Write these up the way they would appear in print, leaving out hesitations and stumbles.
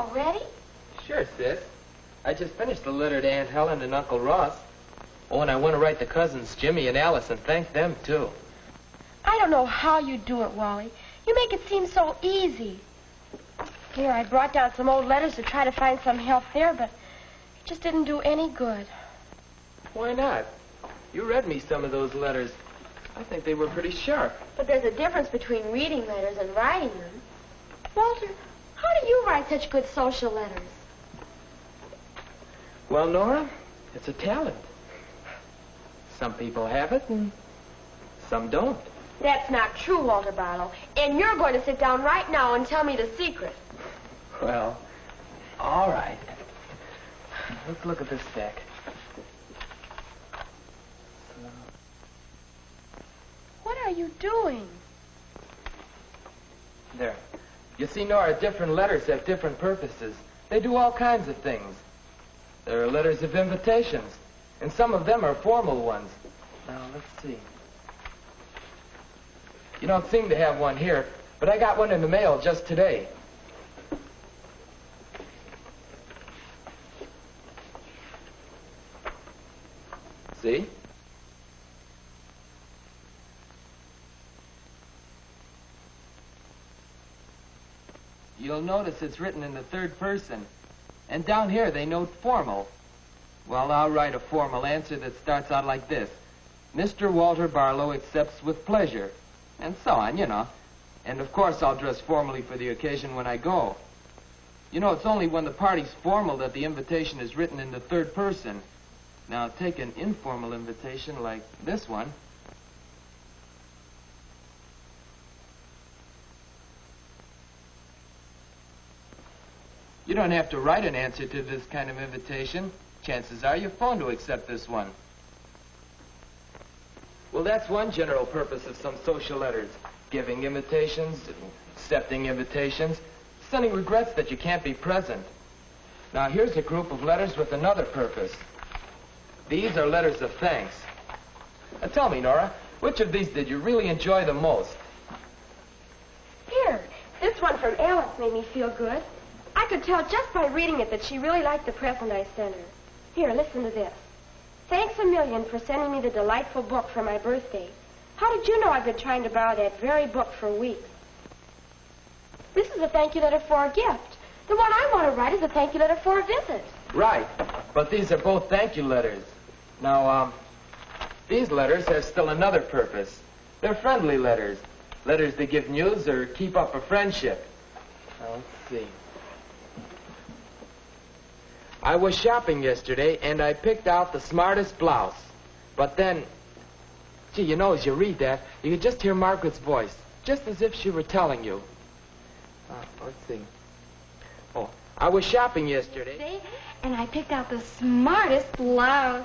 already? Sure, sis. I just finished the letter to Aunt Helen and Uncle Ross. Oh, and I want to write to cousins Jimmy and Alice and thank them, too. I don't know how you do it, Wally. You make it seem so easy. Here, I brought down some old letters to try to find some help there, but it just didn't do any good. Why not? You read me some of those letters. I think they were pretty sharp. But there's a difference between reading letters and writing them. Walter, how do you write such good social letters? Well, Nora, it's a talent. Some people have it and some don't. That's not true, Walter Barlow. And you're going to sit down right now and tell me the secret. Well, all right. Let's look at this stack. What are you doing? There. You see, Nora, different letters have different purposes. They do all kinds of things. There are letters of invitations, and some of them are formal ones. Now, let's see. You don't seem to have one here, but I got one in the mail just today. See? You'll notice it's written in the third person. And down here they note formal. Well, I'll write a formal answer that starts out like this. Mr. Walter Barlow accepts with pleasure. And so on, you know. And of course I'll dress formally for the occasion when I go. You know, it's only when the party's formal that the invitation is written in the third person. Now, take an informal invitation like this one. You don't have to write an answer to this kind of invitation. Chances are you phone to accept this one. Well, that's one general purpose of some social letters. Giving invitations, accepting invitations, sending regrets that you can't be present. Now, here's a group of letters with another purpose. These are letters of thanks. Now, tell me, Nora, which of these did you really enjoy the most? Here, this one from Alice made me feel good. I could tell just by reading it that she really liked the present I sent her. Here, listen to this. Thanks a million for sending me the delightful book for my birthday. How did you know I've been trying to borrow that very book for weeks? This is a thank you letter for a gift. The one I want to write is a thank you letter for a visit. Right, but these are both thank you letters. Now, these letters have still another purpose. They're friendly letters. Letters that give news or keep up a friendship. Now, let's see. I was shopping yesterday, and I picked out the smartest blouse. But then, gee, you know, as you read that, you could just hear Margaret's voice, just as if she were telling you. Let's see. Oh, I was shopping yesterday. And I picked out the smartest blouse.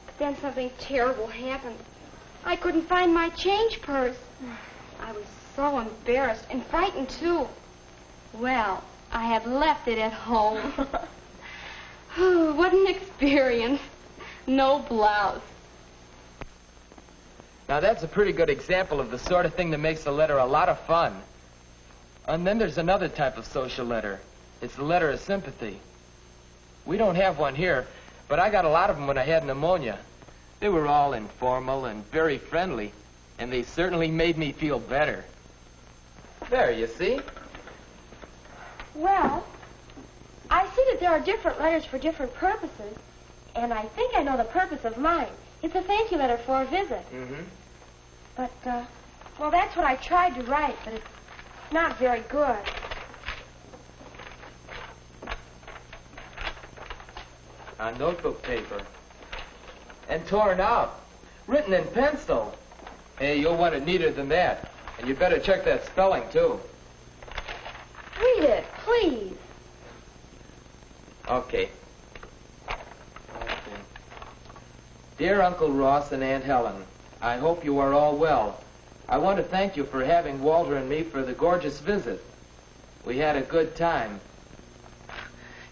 But then something terrible happened. I couldn't find my change purse. I was so embarrassed and frightened, too. Well, I had left it at home. Oh, what an experience. No blouse. Now, that's a pretty good example of the sort of thing that makes a letter a lot of fun. And then there's another type of social letter. It's the letter of sympathy. We don't have one here, but I got a lot of them when I had pneumonia. They were all informal and very friendly, and they certainly made me feel better. There, you see? Well, I see that there are different letters for different purposes, and I think I know the purpose of mine. It's a thank you letter for a visit. Mm-hmm. But, well, that's what I tried to write, but it's not very good. On notebook paper. And torn out. Written in pencil. Hey, you'll want it neater than that. And you'd better check that spelling, too. Read it, please. Okay. Dear Uncle Ross and Aunt Helen, I hope you are all well. I want to thank you for having Walter and me for the gorgeous visit. We had a good time.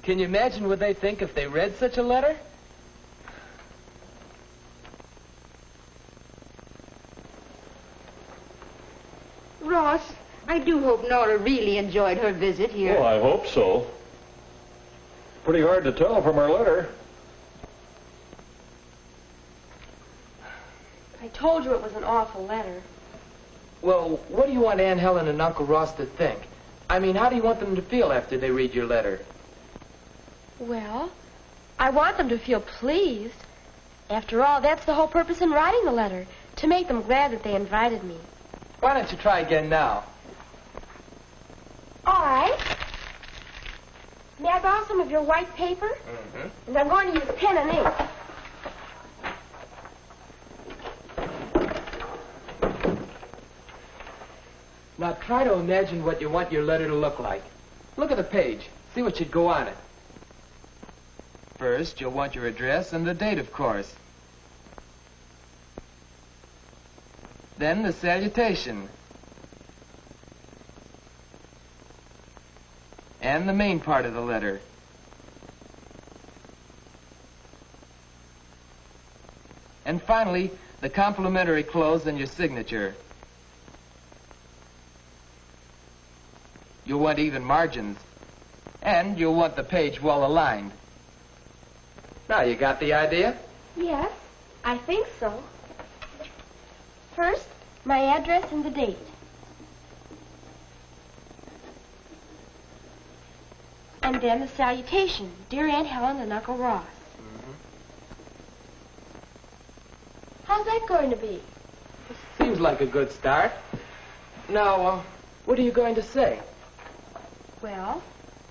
Can you imagine what they think if they read such a letter? Ross, I do hope Nora really enjoyed her visit here. Oh, I hope so. Pretty hard to tell from her letter. I told you it was an awful letter. Well, what do you want Aunt Helen and Uncle Ross to think? I mean, how do you want them to feel after they read your letter? Well, I want them to feel pleased. After all, that's the whole purpose in writing the letter, to make them glad that they invited me. Why don't you try again now? All right. May I borrow some of your white paper? Mm-hmm. And I'm going to use pen and ink. Now try to imagine what you want your letter to look like. Look at the page. See what should go on it. First, you'll want your address and the date, of course. Then the salutation. And the main part of the letter. And finally, the complimentary close and your signature. You'll want even margins. And you'll want the page well aligned. Now, you got the idea? Yes, I think so. First, my address and the date. And then the salutation, Dear Aunt Helen and Uncle Ross. Mm-hmm. How's that going to be? Seems like a good start. Now, what are you going to say? Well,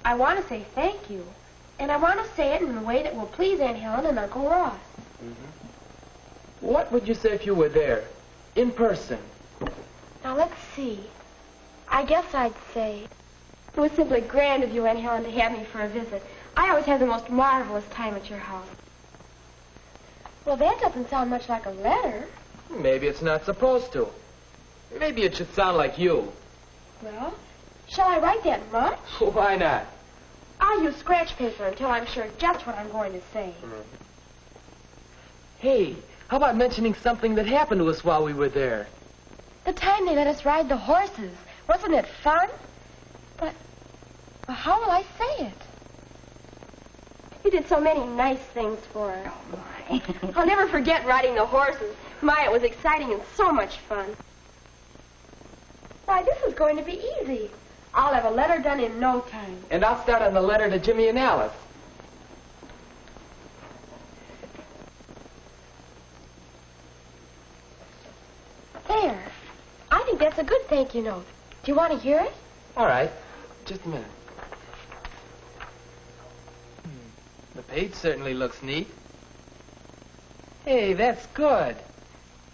I want to say thank you. And I want to say it in a way that will please Aunt Helen and Uncle Ross. Mm-hmm. What would you say if you were there, in person? Now, let's see. I guess I'd say, it was simply grand of you, Aunt Helen, to have me for a visit. I always have the most marvelous time at your house. Well, that doesn't sound much like a letter. Maybe it's not supposed to. Maybe it should sound like you. Well, shall I write that much? Why not? I'll use scratch paper until I'm sure just what I'm going to say. Hey, how about mentioning something that happened to us while we were there? The time they let us ride the horses. Wasn't it fun? But, well, how will I say it? You did so many nice things for us. Oh, my. I'll never forget riding the horses. My, it was exciting and so much fun. Why, this is going to be easy. I'll have a letter done in no time. And I'll start on the letter to Jimmy and Alice. There. I think that's a good thank you note. Do you want to hear it? All right. Just a minute. The page certainly looks neat. Hey, that's good.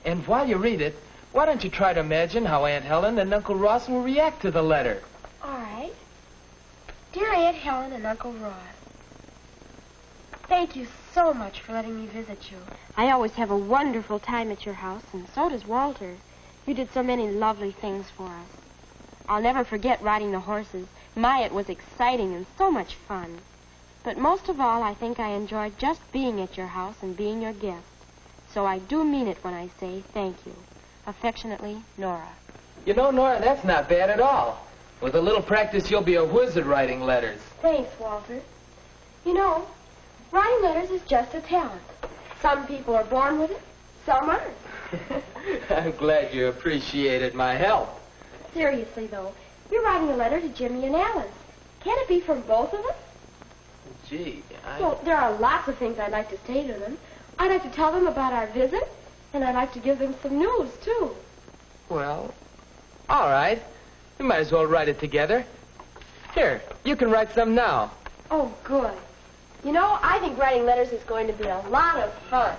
And while you read it, why don't you try to imagine how Aunt Helen and Uncle Ross will react to the letter? All right. Dear Aunt Helen and Uncle Ross, thank you so much for letting me visit you. I always have a wonderful time at your house, and so does Walter. You did so many lovely things for us. I'll never forget riding the horses. My, it was exciting and so much fun. But most of all, I think I enjoyed just being at your house and being your guest. So I do mean it when I say thank you. Affectionately, Nora. You know, Nora, that's not bad at all. With a little practice, you'll be a wizard writing letters. Thanks, Walter. You know, writing letters is just a talent. Some people are born with it, some aren't. I'm glad you appreciated my help. Seriously, though, you're writing a letter to Jimmy and Alice. Can't it be from both of us? Gee, Well, there are lots of things I'd like to say to them. I'd like to tell them about our visit, and I'd like to give them some news, too. Well, all right. We might as well write it together. Here, you can write some now. Oh, good. You know, I think writing letters is going to be a lot of fun.